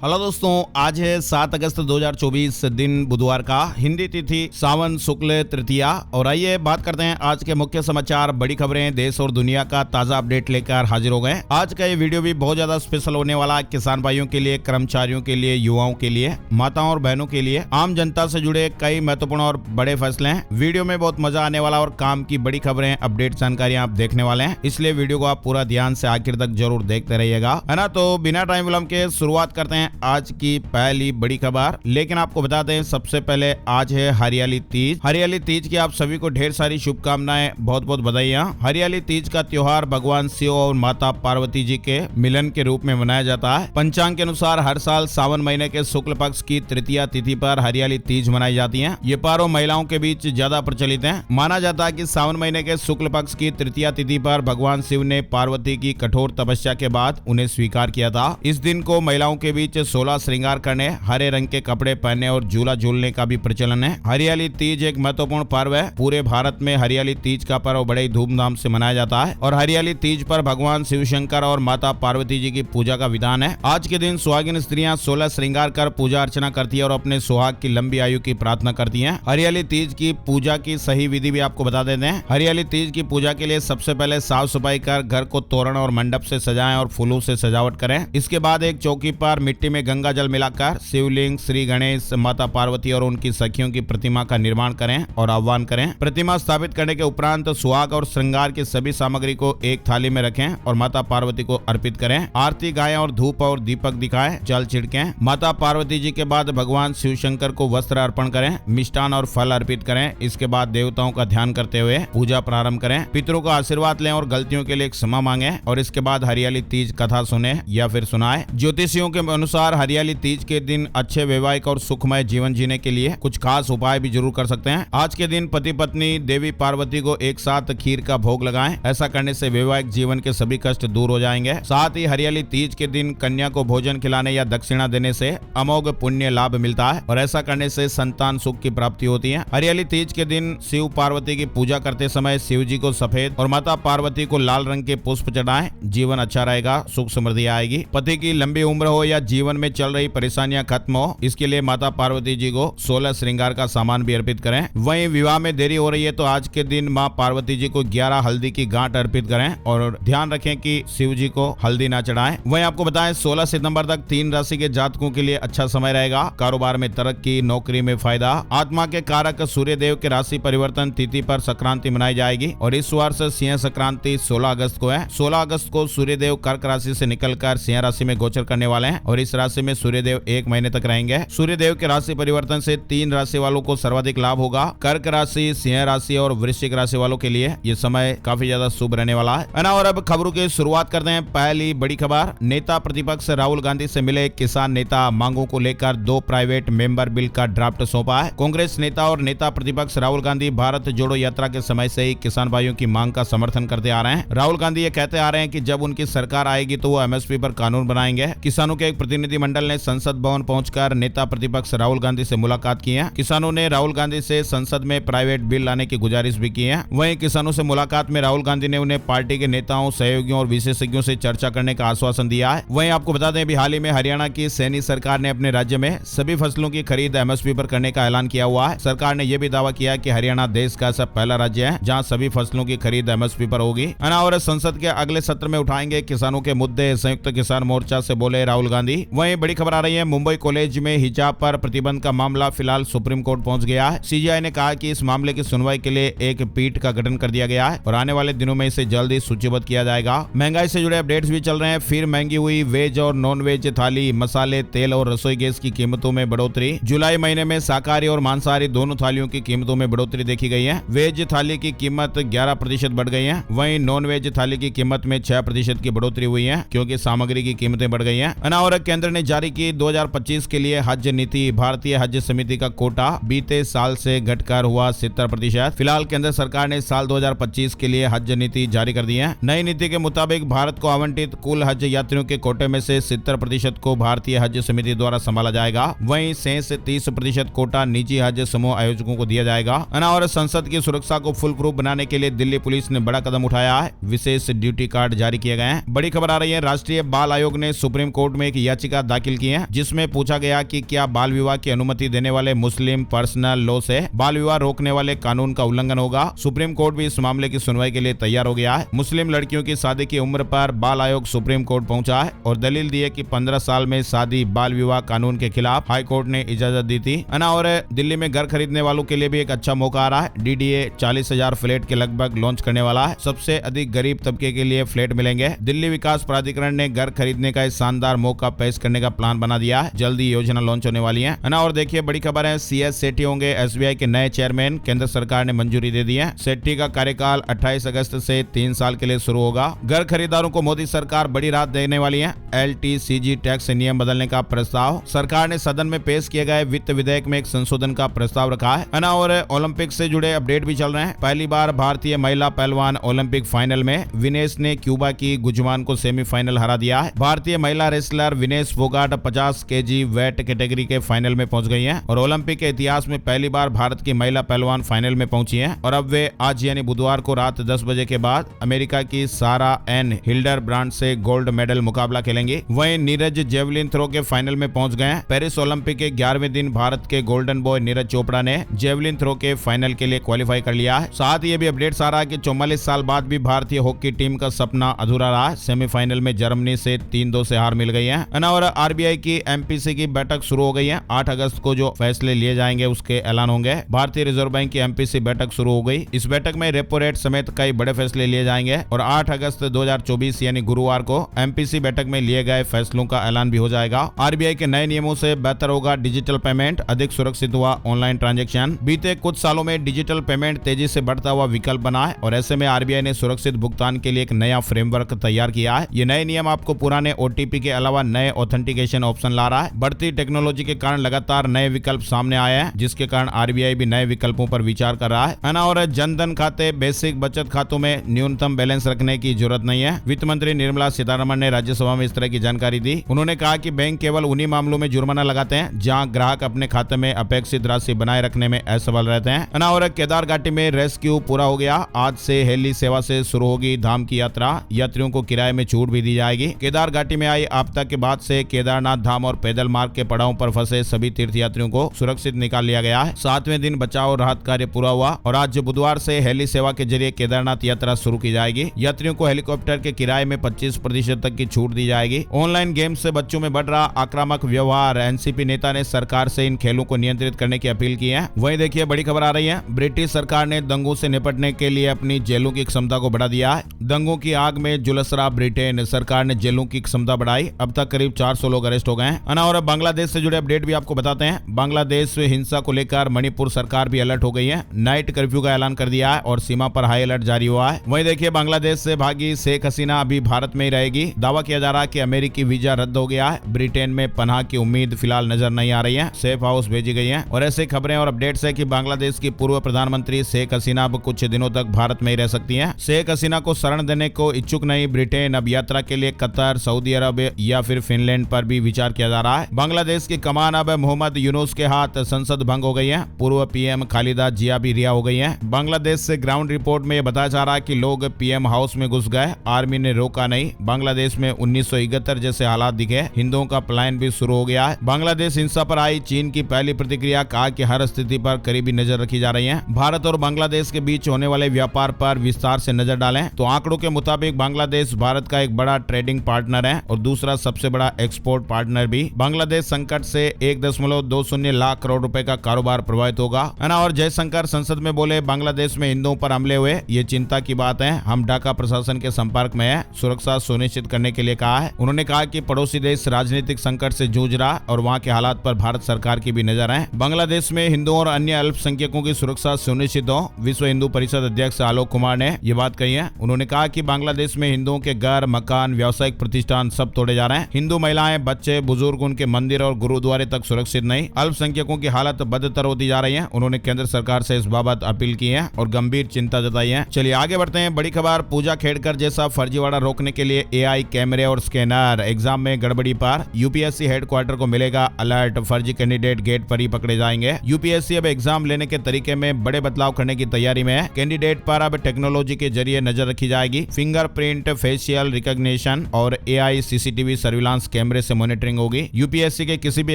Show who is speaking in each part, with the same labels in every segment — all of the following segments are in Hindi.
Speaker 1: हेलो दोस्तों, आज है 7 अगस्त 2024 दिन बुधवार का, हिंदी तिथि सावन शुक्ल तृतीया। और आइए बात करते हैं आज के मुख्य समाचार, बड़ी खबरें, देश और दुनिया का ताजा अपडेट लेकर हाजिर हो गए। आज का ये वीडियो भी बहुत ज्यादा स्पेशल होने वाला है, किसान भाइयों के लिए, कर्मचारियों के लिए, युवाओं के लिए, माताओं और बहनों के लिए, आम जनता से जुड़े कई महत्वपूर्ण और बड़े फैसले हैं। वीडियो में बहुत मजा आने वाला और काम की बड़ी खबरें, अपडेट जानकारियां आप देखने वाले हैं, इसलिए वीडियो को आप पूरा ध्यान से आखिर तक जरूर देखते रहिएगा, है ना। तो बिना टाइम विलंब के शुरुआत करते हैं आज की पहली बड़ी खबर। लेकिन आपको बता दें, सबसे पहले आज है हरियाली तीज। हरियाली तीज की आप सभी को ढेर सारी शुभकामनाएं, बहुत बहुत बधाइयां। हरियाली तीज का त्योहार भगवान शिव और माता पार्वती जी के मिलन के रूप में मनाया जाता है। पंचांग के अनुसार हर साल सावन महीने के शुक्ल पक्ष की तृतीया तिथि पर हरियाली तीज मनाई जाती है। ये पर्व महिलाओं के बीच ज्यादा प्रचलित है। माना जाता है कि सावन महीने के शुक्ल पक्ष की तृतीया तिथि पर भगवान शिव ने पार्वती की कठोर तपस्या के बाद उन्हें स्वीकार किया था। इस दिन को महिलाओं के बीच 16 श्रृंगार करने, हरे रंग के कपड़े पहनने और झूला झूलने का भी प्रचलन है। हरियाली तीज एक महत्वपूर्ण पर्व है। पूरे भारत में हरियाली तीज का पर्व बड़े धूमधाम से मनाया जाता है और हरियाली तीज पर भगवान शिव शंकर और माता पार्वती जी की पूजा का विधान है। आज के दिन सुहागिन स्त्रियां 16 श्रृंगार कर पूजा अर्चना करती है और अपने सुहाग की लंबी आयु की प्रार्थना करती है। हरियाली तीज की पूजा की सही विधि भी आपको बता देते हैं। हरियाली तीज की पूजा के लिए सबसे पहले साफ सफाई कर घर को तोरण और मंडप से सजाएं और फूलों से सजावट करें। इसके बाद एक चौकी पर मिट्टी में गंगा जल मिलाकर शिवलिंग, श्री गणेश, माता पार्वती और उनकी सखियों की प्रतिमा का निर्माण करें और आह्वान करें। प्रतिमा स्थापित करने के उपरांत सुहाग और श्रृंगार की सभी सामग्री को एक थाली में रखें और माता पार्वती को अर्पित करें। आरती गाएं और धूप और दीपक दिखाएं, जल छिड़कें। माता पार्वती जी के बाद भगवान शिव शंकर को वस्त्र अर्पण करें, मिष्ठान और फल अर्पित करें। इसके बाद देवताओं का ध्यान करते हुए पूजा प्रारंभ करें। पितरों का आशीर्वाद लें और गलतियों के लिए क्षमा मांगे और इसके बाद हरियाली तीज कथा सुने या फिर सुनाए। ज्योतिषियों के अनुसार हरियाली तीज के दिन अच्छे वैवाहिक और सुखमय जीवन जीने के लिए कुछ खास उपाय भी जरूर कर सकते हैं। आज के दिन पति पत्नी देवी पार्वती को एक साथ खीर का भोग लगाएं। ऐसा करने से वैवाहिक जीवन के सभी कष्ट दूर हो जाएंगे। साथ ही हरियाली तीज के दिन कन्या को भोजन खिलाने या दक्षिणा देने से अमोघ पुण्य लाभ मिलता है और ऐसा करने से संतान सुख की प्राप्ति होती है। हरियाली तीज के दिन शिव पार्वती की पूजा करते समय शिव जी को सफेद और माता पार्वती को लाल रंग के पुष्प चढ़ाएं। जीवन अच्छा रहेगा, सुख समृद्धि आएगी। पति की लंबी उम्र हो या जीवन में चल रही परेशानियां खत्म हो, इसके लिए माता पार्वती जी को 16 श्रृंगार का सामान भी अर्पित करें। वहीं विवाह में देरी हो रही है तो आज के दिन मां पार्वती जी को 11 हल्दी की गांठ अर्पित करें और ध्यान रखें कि शिव जी को हल्दी ना चढ़ाएं। वहीं आपको बताएं, 16 सितंबर तक 3 राशि के जातकों के लिए अच्छा समय रहेगा। कारोबार में तरक्की, नौकरी में फायदा। आत्मा के कारक सूर्य देव के राशि परिवर्तन तिथि पर संक्रांति मनाई जाएगी और इस वर्ष सिंह संक्रांति 16 अगस्त को है। 16 अगस्त को सूर्य देव कर्क राशि से निकलकर सिंह राशि में गोचर करने वाले हैं और इस राशि में सूर्य देव 1 महीने तक रहेंगे। सूर्य देव के राशि परिवर्तन से 3 राशि वालों को सर्वाधिक लाभ होगा। कर्क राशि, सिंह राशि और वृश्चिक राशि वालों के लिए ये समय काफी ज्यादा शुभ रहने वाला है ना। और अब खबरों की शुरुआत करते हैं। पहली बड़ी खबर, नेता प्रतिपक्ष राहुल गांधी से मिले किसान नेता, मांगों को लेकर 2 प्राइवेट मेंबर बिल का ड्राफ्ट सौंपा है। कांग्रेस नेता और नेता प्रतिपक्ष राहुल गांधी भारत जोड़ो यात्रा के समय से ही किसान भाइयों की मांग का समर्थन करते आ रहे हैं। राहुल गांधी ये कहते आ रहे हैं कि जब उनकी सरकार आएगी तो वो एमएसपी पर कानून बनाएंगे। किसानों के एक प्रतिनिधि मंडल ने संसद भवन पहुंचकर नेता प्रतिपक्ष राहुल गांधी से मुलाकात की है। किसानों ने राहुल गांधी से संसद में प्राइवेट बिल लाने की गुजारिश भी की है। वहीं किसानों से मुलाकात में राहुल गांधी ने उन्हें पार्टी के नेताओं, सहयोगियों और विशेषज्ञों से चर्चा करने का आश्वासन दिया है। वहीं आपको बता दें, अभी हाल ही में हरियाणा की सैनी सरकार ने अपने राज्य में सभी फसलों की खरीद एमएसपी पर करने का ऐलान किया हुआ है। सरकार ने यह भी दावा किया कि हरियाणा देश का ऐसा पहला राज्य है जहां सभी फसलों की खरीद एमएसपी पर होगी। और संसद के अगले सत्र में उठाएंगे किसानों के मुद्दे, संयुक्त किसान मोर्चा से बोले राहुल गांधी। वहीं बड़ी खबर आ रही है, मुंबई कॉलेज में हिजाब पर प्रतिबंध का मामला फिलहाल सुप्रीम कोर्ट पहुंच गया है। सीजीआई ने कहा कि इस मामले की सुनवाई के लिए एक पीठ का गठन कर दिया गया है और आने वाले दिनों में इसे जल्द ही सूचीबद्ध किया जाएगा। महंगाई से जुड़े अपडेट्स भी चल रहे हैं। फिर महंगी हुई वेज और नॉन वेज थाली, मसाले, तेल और रसोई गैस की कीमतों में बढ़ोतरी। जुलाई महीने में शाकाहारी और मांसाहारी दोनों थालियों की कीमतों में बढ़ोतरी देखी गई है। वेज थाली की कीमत 11% बढ़ गई है। वहीं नॉन वेज थाली की कीमत में 6% की बढ़ोतरी हुई है क्योंकि सामग्री की कीमतें बढ़ गई हैं। और केंद्र ने जारी की 2025 के लिए हज नीति। भारतीय हज समिति का कोटा बीते साल से घटकर हुआ 70%। फिलहाल केंद्र सरकार ने साल 2025 के लिए हज नीति जारी कर दी है। नई नीति के मुताबिक भारत को आवंटित कुल हज यात्रियों के कोटे में से 70% को भारतीय हज समिति द्वारा संभाला जाएगा। वहीं शेष 30% कोटा निजी हज समूह आयोजकों को दिया जाएगा। और संसद की सुरक्षा को फुल प्रूफ बनाने के लिए दिल्ली पुलिस ने बड़ा कदम उठाया है। विशेष ड्यूटी कार्ड जारी किए गए हैं। बड़ी खबर आ रही है, राष्ट्रीय बाल आयोग ने सुप्रीम कोर्ट में एक याचिका याचिका दाखिल की है, जिसमें पूछा गया कि क्या बाल विवाह की अनुमति देने वाले मुस्लिम पर्सनल लॉ से बाल विवाह रोकने वाले कानून का उल्लंघन होगा। सुप्रीम कोर्ट भी इस मामले की सुनवाई के लिए तैयार हो गया है। मुस्लिम लड़कियों की शादी की उम्र पर बाल आयोग सुप्रीम कोर्ट पहुंचा है और दलील दी है कि 15 साल में शादी बाल विवाह कानून के खिलाफ हाई कोर्ट ने इजाजत दी थी। और दिल्ली में घर खरीदने वालों के लिए भी एक अच्छा मौका आ रहा है। डीडीए 40,000 फ्लैट के लगभग लॉन्च करने वाला है। सबसे अधिक गरीब तबके के लिए फ्लैट मिलेंगे। दिल्ली विकास प्राधिकरण ने घर खरीदने का शानदार मौका पेश करने का प्लान बना दिया है। जल्दी योजना लॉन्च होने वाली है ना। और देखिए बड़ी खबर है, CS सेठी होंगे SBI के नए चेयरमैन। केंद्र सरकार ने मंजूरी दे दी है। सेठी का कार्यकाल 28 अगस्त से 3 साल के लिए शुरू होगा। घर खरीदारों को मोदी सरकार बड़ी राहत देने वाली है। LTCG टैक्स नियम बदलने का प्रस्ताव सरकार ने सदन में पेश किए गए वित्त विधेयक में एक संशोधन का प्रस्ताव रखा है ना। और ओलंपिक से जुड़े अपडेट भी चल रहे हैं। पहली बार भारतीय महिला पहलवान ओलंपिक फाइनल में। विनेश ने क्यूबा की गुजमान को सेमीफाइनल हरा दिया है। भारतीय महिला wrestler Vinesh Phogat 50 kg weight category के फाइनल में पहुंच गई हैं और ओलंपिक के इतिहास में पहली बार भारत की महिला पहलवान फाइनल में पहुंची हैं। और अब वे आज यानी बुधवार को रात 10 बजे के बाद अमेरिका की सारा एन हिल्डरब्रांड से गोल्ड मेडल मुकाबला खेलेंगे। वहीं नीरज जेवलिन थ्रो के फाइनल में पहुंच गए हैं। पेरिस ओलंपिक के 11वें दिन भारत के गोल्डन बॉय नीरज चोपड़ा ने जेवलिन थ्रो के फाइनल के लिए क्वालिफाई कर लिया है। साथ ही ये भी अपडेट्स आ रहा है कि 44 साल बाद भी भारतीय हॉकी टीम का सपना अधूरा रहा है। सेमीफाइनल में जर्मनी से 3-2 से हार मिल गई है। और RBI की MPC की बैठक शुरू हो गई है। 8 अगस्त को जो फैसले लिए जाएंगे उसके ऐलान होंगे। भारतीय रिजर्व बैंक की MPC बैठक शुरू हो गई। इस बैठक में रेपो रेट समेत कई बड़े फैसले लिए जाएंगे और 8 अगस्त 2024 यानी गुरुवार को MPC बैठक में लिए गए फैसलों का ऐलान भी हो जाएगा। RBI के नए नियमों से बेहतर होगा डिजिटल पेमेंट, अधिक सुरक्षित हुआ ऑनलाइन ट्रांजैक्शन। बीते कुछ सालों में डिजिटल पेमेंट तेजी से बढ़ता हुआ विकल्प बना है और ऐसे में RBI ने सुरक्षित भुगतान के लिए एक नया फ्रेमवर्क तैयार किया है। ये नए नियम आपको पुराने OTP के अलावा नए ऑथेंटिकेशन ऑप्शन ला रहा है। बढ़ती टेक्नोलॉजी के कारण लगातार नए विकल्प सामने आए हैं, जिसके कारण RBI भी नए विकल्पों पर विचार कर रहा है ना। और जनधन खाते, बेसिक बचत खातों में न्यूनतम बैलेंस रखने की जरूरत नहीं है। वित्त मंत्री निर्मला सीतारमण ने राज्यसभा में इस तरह की जानकारी दी। उन्होंने कहा कि बैंक केवल उन्हीं मामलों में जुर्माना लगाते हैं जहां ग्राहक अपने खाते में अपेक्षित राशि बनाए रखने में असफल रहते हैं ना। और केदार घाटी में रेस्क्यू पूरा हो गया। आज से हेली सेवा से शुरू होगी धाम की यात्रा। यात्रियों को किराए में छूट भी दी जाएगी। केदार घाटी में आई आपदा के बाद से केदारनाथ धाम और पैदल मार्ग के पड़ावों पर फंसे सभी तीर्थयात्रियों को सुरक्षित निकाल लिया गया है। 7वें दिन बचाव और राहत कार्य पूरा हुआ और आज बुधवार से हेली सेवा के जरिए केदारनाथ यात्रा शुरू की जाएगी। यात्रियों को हेलीकॉप्टर के किराए में 25% तक की छूट दी जाएगी। ऑनलाइन गेम से बच्चों में बढ़ रहा आक्रामक व्यवहार। एनसीपी नेता ने सरकार से इन खेलों को नियंत्रित करने की अपील की है। वहीं देखिए बड़ी खबर आ रही है, ब्रिटिश सरकार ने दंगों से निपटने के लिए अपनी जेलों की क्षमता को बढ़ा दिया है। दंगों की आग में झुलस रहा ब्रिटेन, सरकार ने जेलों की क्षमता बढ़ाई। अब तक करीब 400 लोग अरेस्ट हो गए हैं। और बांग्लादेश से जुड़े अपडेट भी आपको बताते हैं। बांग्लादेश में हिंसा को लेकर मणिपुर सरकार भी अलर्ट हो गई है। नाइट कर्फ्यू का ऐलान कर दिया है और सीमा पर हाई अलर्ट जारी हुआ है। वहीं देखिए बांग्लादेश से भागी शेख हसीना अभी भारत में ही रहेगी। दावा किया जा रहा है कि अमेरिकी वीजा रद्द हो गया है। ब्रिटेन में पनाह की उम्मीद फिलहाल नजर नहीं आ रही है। सेफ हाउस भेजी गई है। और ऐसे खबरें और अपडेट्स है कि बांग्लादेश की पूर्व प्रधानमंत्री शेख हसीना अब कुछ दिनों तक भारत में ही रह सकती हैं। शेख हसीना को शरण देने को इच्छुक नहीं ब्रिटेन। अब यात्रा के लिए कतर, सऊदी अरब या फिर फिनलैंड पर भी विचार किया जा रहा है। बांग्लादेश की कमान अब मोहम्मद यूनुस के हाथ। संसद भंग हो गई है। पूर्व PM खालिदा जिया भी रिहा हो गई है। बांग्लादेश से ग्राउंड रिपोर्ट में बताया जा रहा है कि लोग PM हाउस में घुस गए, आर्मी ने रोका नहीं। बांग्लादेश में 1971 जैसे हालात दिखे। हिंदुओं का पलायन भी शुरू हो गया है। बांग्लादेश हिंसा पर आई चीन की पहली प्रतिक्रिया, कहा कि हर स्थिति पर करीबी नजर रखी जा रही है। भारत और बांग्लादेश के बीच होने वाले व्यापार पर विस्तार से नजर डालें तो आंकड़ों के मुताबिक बांग्लादेश भारत का एक बड़ा ट्रेडिंग पार्टनर है और दूसरा सबसे बड़ा एक्सपोर्ट पार्टनर भी। बांग्लादेश संकट से 1.20 लाख करोड़ रुपए का कारोबार प्रभावित होगा। और जयशंकर संसद में बोले, बांग्लादेश में हिंदुओं पर हमले हुए, ये चिंता की बात है। हम ढाका प्रशासन के संपर्क में है, सुरक्षा सुनिश्चित करने के लिए कहा है। उन्होंने कहा कि पड़ोसी देश राजनीतिक संकट से जूझ रहा और वहाँ के हालात पर भारत सरकार की भी नजर है। बांग्लादेश में हिंदुओं और अन्य अल्पसंख्यकों की सुरक्षा सुनिश्चित हो। विश्व हिंदू परिषद अध्यक्ष आलोक कुमार ने ये बात कही है। उन्होंने कहा कि बांग्लादेश में हिंदुओं के घर, मकान, व्यावसायिक प्रतिष्ठान सब तोड़े जा रहे हैं। हिंदू महिलाएं, बच्चे, बुजुर्ग उनके मंदिर और गुरुद्वारे तक सुरक्षित नहीं। अल्पसंख्यकों की हालत बदतर होती जा रही है। उन्होंने केंद्र सरकार से इस बाबत अपील की है और गंभीर चिंता जताई है। चलिए आगे बढ़ते हैं। बड़ी खबर, पूजा खेड़कर जैसा फर्जीवाड़ा रोकने के लिए AI कैमरे और स्कैनर। एग्जाम में गड़बड़ी पर UPSC हेडक्वार्टर को मिलेगा अलर्ट। फर्जी कैंडिडेट गेट पर ही पकड़े जाएंगे। UPSC अब एग्जाम लेने के तरीके में बड़े बदलाव करने की तैयारी में है। कैंडिडेट पर अब टेक्नोलॉजी के जरिए नजर रखी जाएगी। फिंगरप्रिंट, फेशियल रिकॉग्निशन और AI CCTV सर्विलांस कैमरे से मॉनिटरिंग होगी। यूपीएससी के किसी भी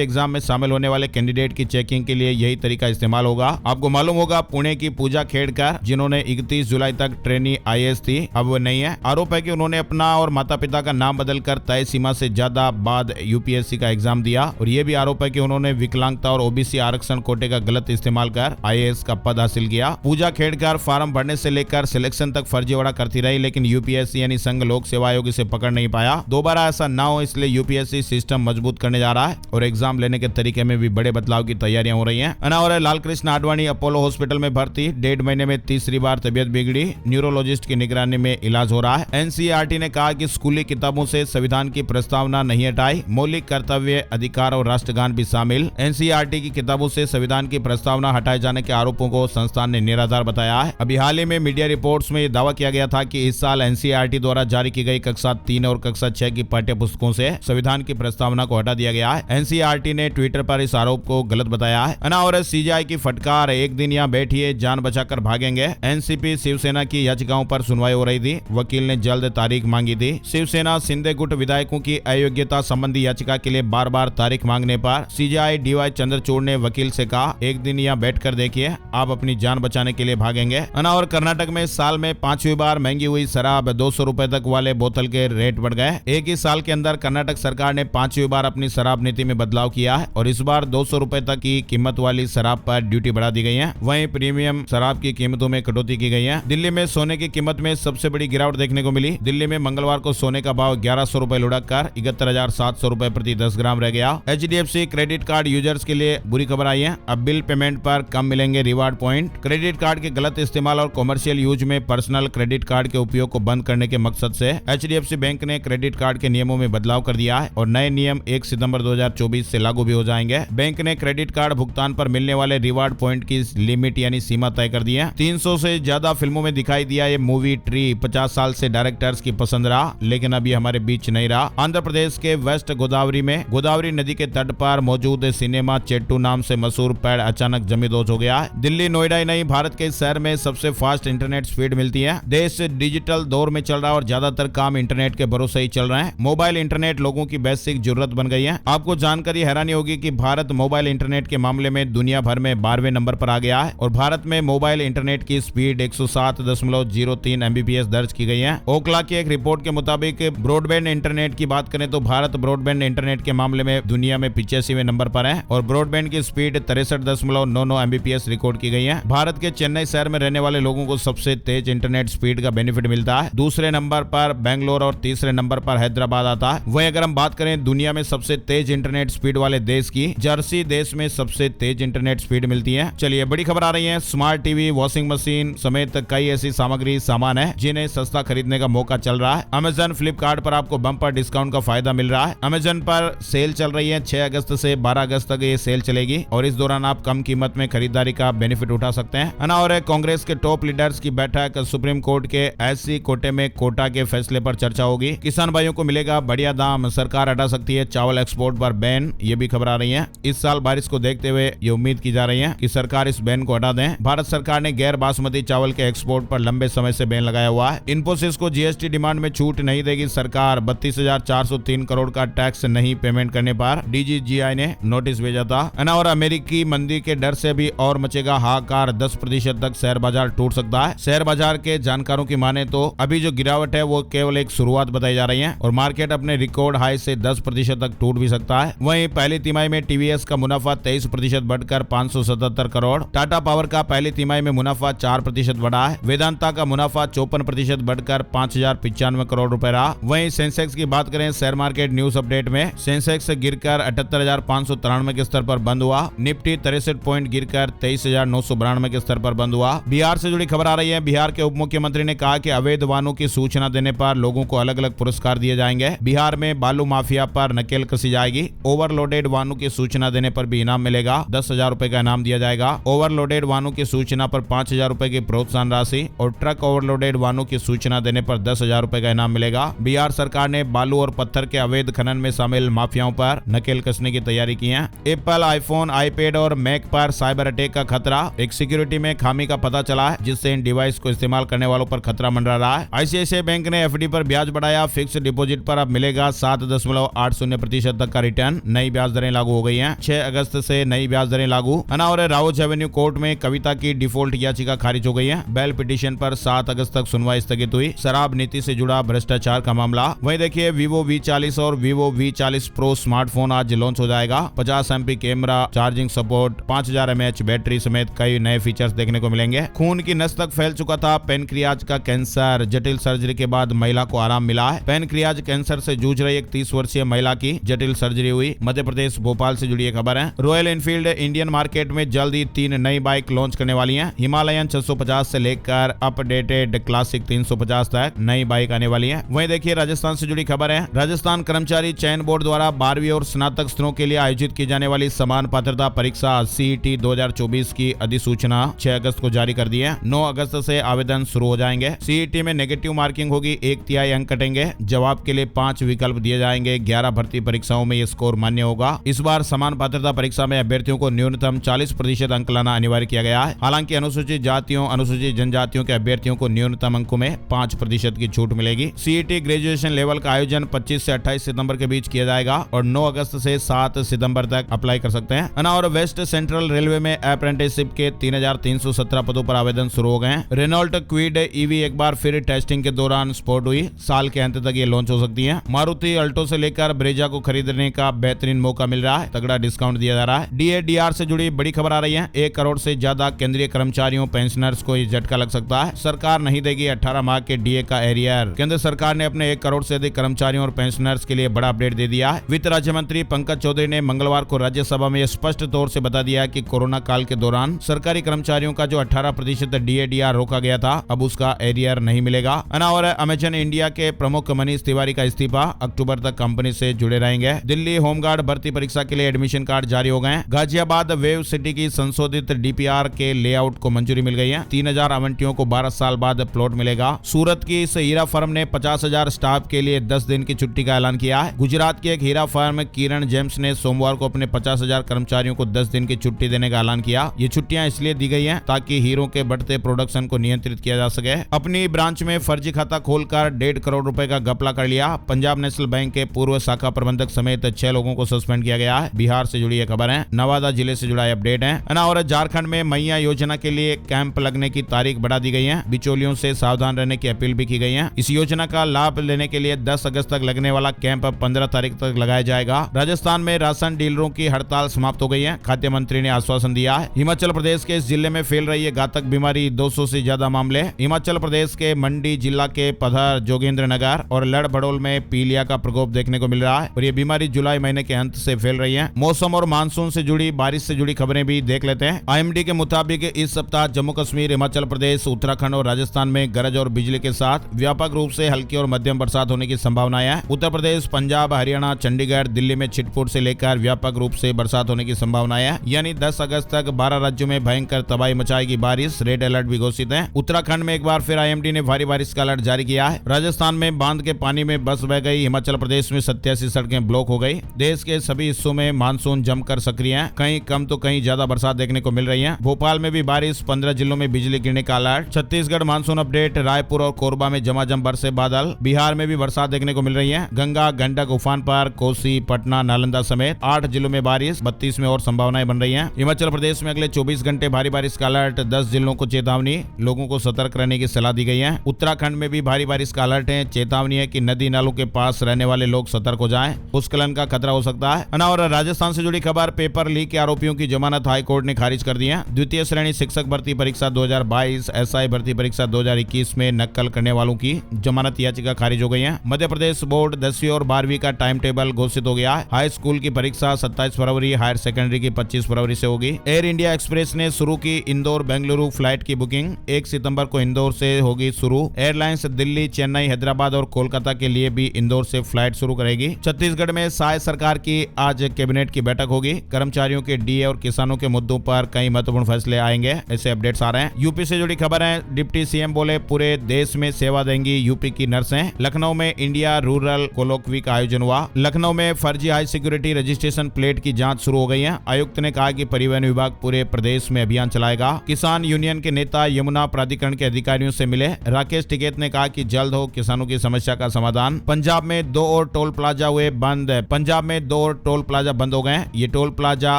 Speaker 1: एग्जाम में शामिल होने वाले कैंडिडेट की चेकिंग के लिए यही तरीका इस्तेमाल होगा। आपको मालूम होगा पुणे की पूजा खेड़कर, जिन्होंने 31 जुलाई तक ट्रेनी आईएएस थी, अब वो नहीं है। आरोप है कि उन्होंने अपना और माता पिता का नाम बदलकर तय सीमा से ज्यादा बाद यूपीएससी का एग्जाम दिया, और ये भी आरोप है कि उन्होंने विकलांगता और ओबीसी आरक्षण कोटे का गलत इस्तेमाल कर आईएएस का पद हासिल किया। पूजा खेड़कर फार्म भरने से लेकर सिलेक्शन तक फर्जीवाड़ा करती रही, लेकिन यूपीएससी यानी संघ लोक सेवा आयोग इसे पकड़ नहीं पाया। दोबारा ऐसा ना हो इसलिए यूपीएससी सिस्टम मजबूत करने जा रहा है और एग्जाम लेने के तरीके में भी बड़े बदलाव की तैयारियां हो रही हैं। अनावर लाल कृष्ण आडवाणी अपोलो हॉस्पिटल में भर्ती, 1.5 महीने में तीसरी बार तबियत बिगड़ी, न्यूरोलॉजिस्ट की निगरानी में इलाज हो रहा है। एनसीईआरटी ने कहा कि स्कूली किताबों से संविधान की प्रस्तावना नहीं हटाई, मौलिक कर्तव्य, अधिकार और राष्ट्रगान भी शामिल। एनसीईआरटी की किताबों से संविधान की प्रस्तावना हटाए जाने के आरोपों को संस्थान ने निराधार बताया है। अभी हाल ही में मीडिया रिपोर्ट्स में दावा किया गया था कि इस साल एनसीईआरटी द्वारा जारी की गई कक्षा 3 और कक्षा 6 की पाठ्य पुस्तकों से संविधान की प्रस्तावना को हटा दिया गया है। एनसीईआरटी ने ट्विटर पर इस आरोप को गलत बताया है। और सीजीआई की फटकार, एक दिन यहाँ बैठिए, जान बचाकर भागेंगे। एनसीपी शिवसेना की याचिकाओं पर सुनवाई हो रही थी, वकील ने जल्द तारीख मांगी थी। शिवसेना शिंदे गुट विधायकों की अयोग्यता संबंधी याचिका के लिए बार बार तारीख मांगने पर सीजीआई डीवाई चंद्रचूड़ ने वकील से कहा, एक दिन यहाँ बैठकर देखिए, आप अपनी जान बचाने के लिए भागेंगे। और कर्नाटक में साल में 5वीं बार महंगी हुई शराब, 200 रुपए तक वाले बोतल के रेट बढ़ गए। एक ही साल के अंदर कर्नाटक सरकार ने 5वीं बार अपनी शराब नीति में बदलाव किया है और इस बार 200 रुपए तक की कीमत वाली शराब पर ड्यूटी बढ़ा दी गई है। वहीं प्रीमियम शराब की कीमतों में कटौती की गई है। दिल्ली में सोने की कीमत में सबसे बड़ी गिरावट देखने को मिली। दिल्ली में मंगलवार को सोने का भाव 1100 रुपए लुढ़क कर 71,700 रुपए प्रति 10 ग्राम रह गया। एचडीएफसी क्रेडिट कार्ड यूजर्स के लिए बुरी खबर आई है, अब बिल पेमेंट पर कम मिलेंगे रिवार्ड पॉइंट। क्रेडिट कार्ड के गलत इस्तेमाल और कॉमर्शियल यूज में पर्सनल क्रेडिट कार्ड के उपयोग को बंद करने के मकसद से एचडीएफसी बैंक ने क्रेडिट कार्ड के नियमों में बदलाव कर दिया है और नए नियम 1 सितंबर 2024 से लागू भी हो जाएंगे। बैंक ने क्रेडिट कार्ड भुगतान पर मिलने वाले रिवार्ड पॉइंट की लिमिट यानी सीमा तय कर दी है। 300 से ज्यादा फिल्मों में दिखाई दिया ये मूवी ट्री 50 साल से डायरेक्टर्स की पसंद रहा, लेकिन अभी हमारे बीच नहीं रहा। आंध्र प्रदेश के वेस्ट गोदावरी में गोदावरी नदी के तट पर मौजूद सिनेमा चेट्टू नाम से मशहूर पेड़ अचानक जमींदोज हो गया है। दिल्ली, नोएडा ही नहीं, भारत के शहर में सबसे फास्ट इंटरनेट स्पीड मिलती है। देश डिजिटल दौर में चल रहा है और ज्यादातर काम इंटरनेट के भरोसे ही चल रहे हैं। मोबाइल इंटरनेट लोगों की बेसिक जरूरत बन गई है। आपको जानकर हैरानी होगी कि भारत मोबाइल इंटरनेट के मामले में दुनिया भर में 12वें नंबर पर आ गया है और भारत में मोबाइल इंटरनेट की स्पीड 107.03 एमबीपीएस दर्ज की गई है। ओकला की एक रिपोर्ट के मुताबिक ब्रॉडबैंड इंटरनेट की बात करें तो भारत ब्रॉडबैंड इंटरनेट के मामले में दुनिया में 85वें नंबर पर है और ब्रॉडबैंड की स्पीड 63.99 एमबीपीएस रिकॉर्ड की गई है। भारत के चेन्नई शहर में रहने वाले लोगों को सबसे तेज इंटरनेट स्पीड का बेनिफिट मिलता है। दूसरे नंबर पर बेंगलोर और तीसरे नंबर पर हैदराबाद आता है। वहीं अगर हम बात करें दुनिया में सबसे तेज इंटरनेट स्पीड वाले देश की, जर्सी देश में सबसे तेज इंटरनेट स्पीड मिलती है। चलिए बड़ी खबर आ रही है, स्मार्ट टीवी, वॉशिंग मशीन समेत कई ऐसी सामग्री सामान है जिन्हें सस्ता खरीदने का मौका चल रहा है। अमेजन, फ्लिपकार्ट पर आपको बम्पर डिस्काउंट का फायदा मिल रहा है। अमेजन पर सेल चल रही है, 6 अगस्त से 12 अगस्त तक ये सेल चलेगी और इस दौरान आप कम कीमत में खरीदारी का बेनिफिट उठा सकते हैं। और कांग्रेस के टॉप लीडर्स की बैठक, सुप्रीम कोर्ट के एससी कोटे में कोटा के फैसले पर चर्चा होगी। किसान भाइयों को मिलेगा बढ़िया दाम, सरकार हटा सकती है चावल एक्सपोर्ट पर बैन, ये भी खबर आ रही है। इस साल बारिश को देखते हुए ये उम्मीद की जा रही है कि सरकार इस बैन को हटा दें। भारत सरकार ने गैर बासमती चावल के एक्सपोर्ट पर लंबे समय से बैन लगाया हुआ है। इन्फोसिस को जीएसटी डिमांड में छूट नहीं देगी सरकार, 32,403 करोड़ का टैक्स नहीं पेमेंट करने पर डीजीजीआई ने नोटिस भेजा था। और अमेरिकी मंदी के डर से भी और मचेगा हाहाकार, 10% तक शेयर बाजार टूट सकता है। शेयर बाजार के जानकारों की माने तो अभी जो गिरावट है वो केवल एक शुरुआत बताई जा रही है और मार्केट अपने रिकॉर्ड हाई से 10% तक टूट भी सकता है। वहीं पहली तिमाही में टीवीएस का मुनाफा 23% बढ़कर 577 करोड़, टाटा पावर का पहली तिमाही में मुनाफा 4% बढ़ा है, वेदांता का मुनाफा 54% बढ़कर 5,095 करोड़ रुपए रहा। वहीं सेंसेक्स की बात करें, शेयर मार्केट न्यूज अपडेट में सेंसेक्स गिरकर 78,593 के स्तर पर बंद हुआ। निफ्टी 63 पॉइंट गिरकर 23,992 के स्तर पर बंद हुआ। बिहार से जुड़ी खबर आ रही है, बिहार के उप मुख्यमंत्री ने कहा कि अवैध वाहनों की सूचना देने पर लोगों को अलग अलग पुरस्कार दिए जाएंगे। बिहार में बालू माफिया पर नकेल कसी जाएगी। ओवरलोडेड वाहनों की सूचना देने पर भी इनाम मिलेगा, 10,000 रुपए का इनाम दिया जाएगा। ओवरलोडेड वाहनों की सूचना पर 5,000 रुपए की प्रोत्साहन राशि और ट्रक ओवरलोडेड वाहनों की सूचना देने पर 10,000 रुपए का इनाम मिलेगा। बिहार सरकार ने बालू और पत्थर के अवैध खनन में शामिल माफियाओं पर नकेल कसने की तैयारी की है। एप्पल, आईफोन, आईपैड और मैक पर साइबर अटैक का खतरा, एक सिक्योरिटी में खामी का पता चला है जिससे इन डिवाइस को इस्तेमाल करने वालों पर खतरा मंडरा रहा है। आईसीआईसीआई बैंक ने एफडी पर ब्याज बढ़ाया, फिक्स डिपॉजिट पर अब मिलेगा 0.80% तक का रिटर्न। नई ब्याज दरें लागू हो गई हैं। 6 अगस्त से नई ब्याज दरें लागू। और राउज एवेन्यू कोर्ट में कविता की डिफॉल्ट याचिका खारिज हो गई है। बेल पिटीशन पर 7 अगस्त तक सुनवाई स्थगित हुई। शराब नीति से जुड़ा भ्रष्टाचार का मामला। वहीं देखिए Vivo V40 और Vivo V40 Pro स्मार्टफोन आज लॉन्च हो जाएगा। 50 MP camera, charging support, 5000 mAh battery समेत कई नए फीचर्स देखने को मिलेंगे। खून की नस तक फैल चुका था पेनक्रियाज का कैंसर। जटिल सर्जरी के बाद महिला को आराम मिला है। पेनक्रियाज कैंसर से जूझ रही एक 30 वर्षीय महिला की जटिल सर्जरी हुई। मध्य प्रदेश भोपाल से जुड़ी खबर है। रॉयल एनफील्ड इंडियन मार्केट में जल्द ही 3 नई बाइक लॉन्च करने वाली हैं। हिमालयन 650 से लेकर अपडेटेड क्लासिक 350 तक नई बाइक आने वाली है। वहीं देखिए राजस्थान से जुड़ी खबर है। राजस्थान कर्मचारी चयन बोर्ड द्वारा 12वीं और स्नातक स्तरों के लिए आयोजित की जाने वाली समान पात्रता परीक्षा CET 2024 की अधिसूचना 6 अगस्त को जारी कर दी है। 9 अगस्त से आवेदन शुरू हो जाएंगे। CET में नेगेटिव मार्किंग होगी, 1/3 अंक कटेंगे। जवाब के लिए 5 विकल्प दिए जाएंगे। 11 भर्ती परीक्षाओं में ये स्कोर मान्य होगा। इस बार समान पात्रता परीक्षा में अभ्यर्थियों को न्यूनतम 40% अंक लाना अनिवार्य किया गया है। हालांकि अनुसूचित जातियों, अनुसूचित जनजातियों के अभ्यर्थियों को न्यूनतम अंकों में 5% की छूट मिलेगी। CET ग्रेजुएशन लेवल का आयोजन 25 से 28 सितंबर के बीच किया जाएगा और 9 अगस्त से 7 सितंबर तक अप्लाई कर सकते हैं। और वेस्ट सेंट्रल रेलवे में अप्रेंटिसशिप के 3317 पदों पर आवेदन शुरू हो गए हैं। रेनॉल्ट क्विड EV एक बार फिर टेस्टिंग के दौरान स्पॉट हुई। साल के अंत तक ये लॉन्च हो सकती है। मारुति अल्टो से लेकर ब्रेजा को खरीदने का बेहतरीन मौका मिल रहा है। तगड़ा डिस्काउंट दिया जा रहा है। DADR से जुड़ी बड़ी खबर आ रही है। 1 करोड़ से ज्यादा केंद्रीय कर्मचारियों, पेंशनर्स को ये झटका लग सकता है। सरकार नहीं देगी 18 माह के DA का एरियर। केंद्र सरकार ने अपने 1 करोड़ से अधिक कर्मचारियों और पेंशनर्स के लिए बड़ा अपडेट दे दिया है। वित्त राज्य मंत्री पंकज चौधरी ने मंगलवार को राज्यसभा में स्पष्ट तौर से बता दिया कि कोरोना काल के दौरान सरकारी कर्मचारियों का जो 18% DADR रोका गया था, अब उसका एरियर नहीं मिलेगा। और अमेजन इंडिया के प्रमुख मनीष तिवारी का इस्तीफा। अक्टूबर तक कंपनी से जुड़े रहेंगे। दिल्ली होमगार्ड भर्ती परीक्षा के लिए एडमिशन कार्ड जारी हो गए। गाजियाबाद वेव सिटी की संशोधित DPR के लेआउट को मंजूरी मिल गई है। 3000 आवंटियों को 12 साल बाद प्लॉट मिलेगा। सूरत की इस हीरा फर्म ने 50,000 स्टाफ के लिए 10 दिन की छुट्टी का ऐलान किया है। गुजरात की एक हीरा फर्म किरण जेम्स ने सोमवार को अपने 50,000 कर्मचारियों को 10 दिन की छुट्टी देने का ऐलान किया। ये छुट्टियां इसलिए दी गई हैं ताकि हीरों के बढ़ते प्रोडक्शन को नियंत्रित किया जा सके। अपनी ब्रांच में फर्जी खाता खोलकर 1.5 करोड़ रुपए का घपला कर लिया। पंजाब नेशनल बैंक के पूर्व शाखा प्रबंधक समेत 6 लोगों को सस्पेंड किया गया है। बिहार से जुड़ी खबर है। नवादा जिले से जुड़ा अपडेट है। और झारखंड में मैया योजना के लिए कैंप लगने की तारीख बढ़ा दी गई है। बिचौलियों से सावधान रहने की अपील भी की गई है। इस योजना का लाभ लेने के लिए 10 अगस्त तक लगने वाला कैंप 15 तारीख तक लगाया जाएगा। राजस्थान में राशन डीलरों की हड़ताल समाप्त हो गई है। खाद्य मंत्री ने आश्वासन दिया है। हिमाचल प्रदेश के इस जिले में फैल रही है घातक बीमारी। 200 से ज्यादा मामले। हिमाचल प्रदेश के मंडी जिला के पधर, जोगेंद्र नगर और लड़ भड़ोल में पीलिया का प्रकोप देखने को मिल रहा है और ये बीमारी जुलाई महीने के अंत से फैल रही है। मौसम और मानसून से जुड़ी, बारिश से जुड़ी खबरें भी देख लेते हैं। IMD के मुताबिक इस सप्ताह जम्मू कश्मीर, हिमाचल प्रदेश, उत्तराखंड और राजस्थान में गरज और बिजली के साथ व्यापक रूप से हल्की और मध्यम बरसात होने की संभावनाएं है। उत्तर प्रदेश, पंजाब, हरियाणा, चंडीगढ़, दिल्ली में छिटपुट से लेकर व्यापक रूप से बरसात होने की संभावनाएं है। यानी 10 अगस्त तक 12 राज्यों में भयंकर तबाही मचाएगी बारिश। रेड अलर्ट भी घोषित है। उत्तराखंड में एक बार फिर IMD ने भारी बारिश का अलर्ट जारी किया है। राजस्थान में बांध के पानी में बस बह गई। हिमाचल प्रदेश में 87 सड़कें ब्लॉक हो गई। देश के सभी हिस्सों में मानसून जमकर सक्रिय है। कहीं कम तो कहीं ज्यादा बरसात देखने को मिल रही है। भोपाल में भी बारिश, 15 जिलों में बिजली गिरने का alert. Chhattisgarh monsoon update. Raipur और कोरबा में झमाझम बरसे बादल। बिहार में भी बरसात देखने को मिल रही है। गंगा, गंडक उफान पर। कोसी, पटना, नालंदा समेत 8 जिलों में बारिश। 32 में और संभावनाएं बन रही हैं। हिमाचल प्रदेश में अगले 24 घंटे भारी बारिश का अलर्ट। 10 जिलों को चेतावनी। लोगों को सतर्क रहने की सलाह दी गई है। उत्तराखंड में भी भारी बारिश का अलर्ट है। चेतावनी है कि नदी नालों के पास रहने वाले लोग सतर्क हो जाएं। भूस्खलन का खतरा हो सकता है। और राजस्थान से जुड़ी खबर। पेपर लीक के आरोपियों की जमानत हाईकोर्ट ने खारिज कर दी है। द्वितीय श्रेणी शिक्षक भर्ती परीक्षा 2022, SI भर्ती परीक्षा 2021 में नकल करने वालों की जमानत याचिका खारिज हो गई है। मध्य प्रदेश बोर्ड 10वीं और 12वीं का टाइम टेबल घोषित हो गया है। हाई स्कूल की परीक्षा 27 फरवरी, हायर सेकेंडरी की 25 फरवरी से होगी। एयर इंडिया एक्सप्रेस ने शुरू की इंदौर बेंगलुरु फ्लाइट की बुकिंग। 1 सितंबर को इंदौर से होगी शुरू। एयरलाइंस दिल्ली, चेन्नई, हैदराबाद और कोलकाता के लिए भी इंदौर से फ्लाइट शुरू करेगी। छत्तीसगढ़ में साय सरकार की आज कैबिनेट की बैठक होगी। कर्मचारियों के DA और किसानों के मुद्दों पर कई महत्वपूर्ण फैसले आएंगे। ऐसे अपडेट्स आ रहे हैं। यूपी से जुड़ी खबर है। डिप्टी CM बोले पूरे देश में सेवा देंगी यूपी की नर्सें। लखनऊ में इंडिया रूरल कोलोक्वी का आयोजन हुआ। लखनऊ में फर्जी हाई सिक्योरिटी रजिस्ट्रेशन प्लेट की जांच शुरू हो गई है। आयुक्त ने कहा कि परिवहन विभाग पूरे प्रदेश में अभियान चलाएगा। किसान यूनियन के नेता यमुना प्राधिकरण के अधिकारियों से मिले। राकेश टिकैत ने कहा कि जल्द हो किसानों की समस्या का समाधान। पंजाब में 2 और टोल प्लाजा हुए बंद। पंजाब में 2 टोल प्लाजा बंद हो गए। ये टोल प्लाजा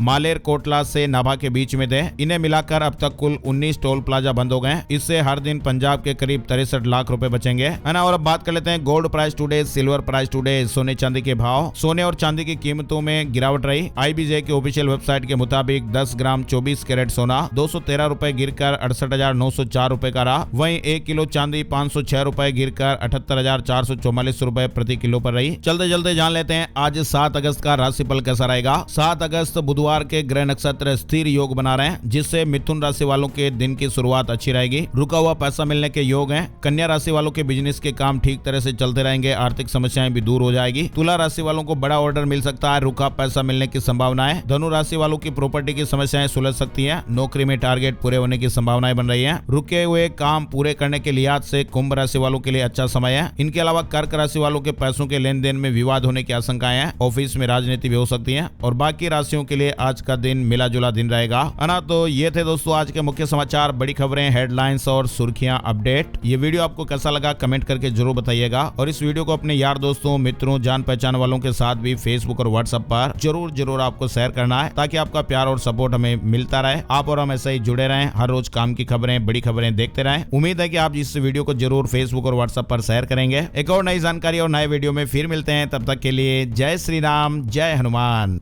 Speaker 1: मालेर कोटला से नाभा के बीच में थे। इन्हें मिलाकर अब तक कुल 19 टोल प्लाजा बंद हो गए। इससे हर दिन पंजाब के करीब 63 लाख रुपए बचेंगे, है ना। और अब बात कर लेते हैं gold price today, silver price today, सोने चांदी के भाव। सोने और चांदी की कीमतों में गिरावट रही। IBJ की ऑफिशियल वेबसाइट के मुताबिक 10 ग्राम 24 कैरेट सोना 213 रुपए गिरकर 68,904 रुपए का रहा। वहीं 1 किलो चांदी 506 रुपए गिरकर 78,444 रुपए प्रति किलो पर रही। चलते चलते जान लेते हैं आज 7 अगस्त का राशिफल कैसा रहेगा। 7 अगस्त बुधवार के ग्रह नक्षत्र स्थिर योग बना रहे हैं, जिससे मिथुन राशि वालों के दिन की शुरुआत अच्छी रहेगी। रुका हुआ पैसा मिलने के योग हैं। कन्या राशि वालों के बिजनेस के काम ठीक तरह से चलते रहेंगे, आर्थिक समस्याएं भी दूर हो जाएगी। तुला राशि वालों को बड़ा ऑर्डर मिल सकता है, रुका पैसा मिलने की संभावना है। धनु राशि वालों की प्रॉपर्टी की समस्याएं सुलझ सकती हैं। नौकरी में टारगेट पूरे होने की संभावनाएं बन रही हैं। रुके हुए काम पूरे करने के लिहाज से कुंभ राशि वालों के लिए अच्छा समय है। इनके अलावा कर्क राशि वालों के पैसों के लेन देन में विवाद होने की आशंकाएं हैं। ऑफिस में राजनीति भी हो सकती है। और बाकी राशियों के लिए आज का दिन मिला जुला दिन रहेगा, है ना। तो ये थे दोस्तों आज के मुख्य समाचार, बड़ी खबरें, हेडलाइंस और सुर्खियां, अपडेट। ये वीडियो आपको कैसा लगा कमेंट करके जरूर बताइएगा। और इस वीडियो को अपने यार दोस्तों, मित्रों, जान पहचान वालों के साथ भी फेसबुक और व्हाट्सएप पर जरूर आपको शेयर करना है, ताकि आपका प्यार और सपोर्ट हमें मिलता रहे। आप और हम ऐसे ही जुड़े रहें, हर रोज काम की खबरें, बड़ी खबरें देखते रहें। उम्मीद है कि आप इस वीडियो को जरूर फेसबुक और व्हाट्सएप पर शेयर करेंगे। एक और नई जानकारी और नए वीडियो में फिर मिलते हैं, तब तक के लिए जय श्री राम, जय हनुमान।